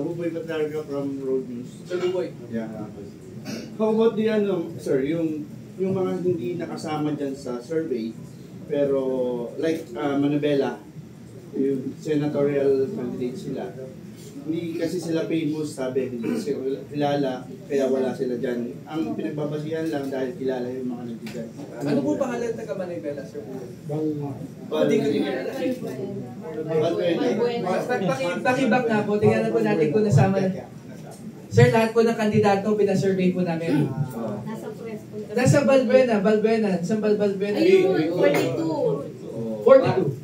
Buboy Patarga from Road News. Sir Buboy. Yeah. How about the sir, yung mga hindi nakasama dyan sa survey, pero like Manabela, yung senatorial candidate sila, hindi kasi sila famous, sabi, hindi sila kilala, kaya wala sila dyan. Ang pinagbabasihan lang dahil kilala yung mga nandyan. Ano po pangalan taga Manibela, sir? Hindi ko Pakiback na po, tingnan po natin kung nasama. Sir, lahat po ng kandidato, pinasurvey po namin. Nasa press po. Nasa Balbuena. Isang Balbuena. Ayun, 42. 42.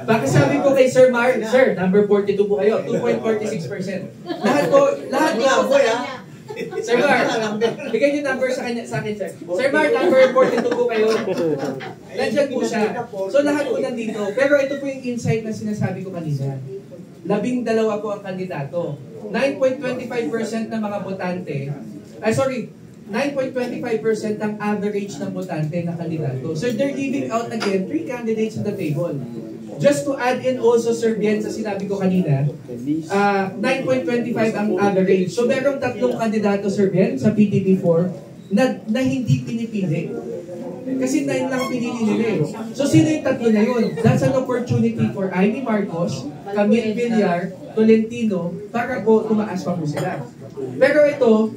Baka sabi ko kay Sir Mar, Sir, number 42 po kayo, 2.46%. Lahat po. Sir Mar, bigay niyo number sa akin, sir. Sir Mar, number 42 po kayo. Nandiyan po siya. So lahat po nandito. Pero ito po yung insight na sinasabi ko kanina. 12 po ang kandidato. 9.25% ng mga botante, 9.25% ang average ng botante na kandidato. So they're giving out again 3 candidates on the table. Just to add in also, Sir Bien, sa sinabi ko kanina, 9.25 ang average. So merong 3 kandidato, Sir Bien, sa PTP4 na hindi pinipili. Kasi 9 lang pinili nila eh. So sino yung 3 na yun? That's an opportunity for Amy Marcos, Camille Villar, Tolentino, para po tumaas pa po sila. Pero ito,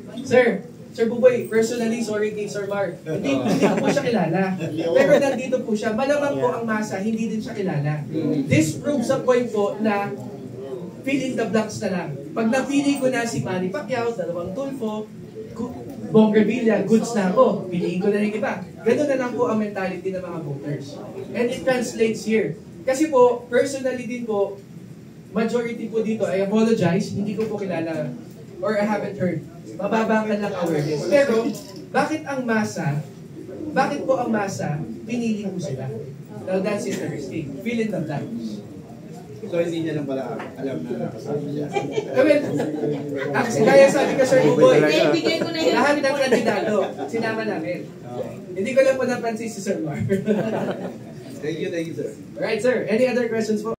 Sir Buboy, personally, sorry kay Sir Mark, hindi ko po siya kilala. Pero nandito po siya. Malamang po ang masa, hindi din siya kilala. This proves a point po na fill in the blanks na lang. Pag napili ko na si Manny Pacquiao, 2 Tulfo, Bong Revilla, goods na ako. Piliin ko na yung iba. Ganun na lang po ang mentality ng mga voters. And it translates here. Kasi po, personally din po, majority po dito, I apologize, hindi ko po kilala or I haven't heard. Mababangkan lang awareness. Pero, bakit po ang masa, pinili po sila? Now that's interesting. Fill in the blanks. So hindi niya lang pala alam na nakasama siya. Kaya sabi ko, Sir Buboy, Bigay ko na yun. lahat ng kandidato, sinama namin. Hindi ko lang po napansin si Sir Mar. Thank you, sir. Alright, sir. Any other questions po?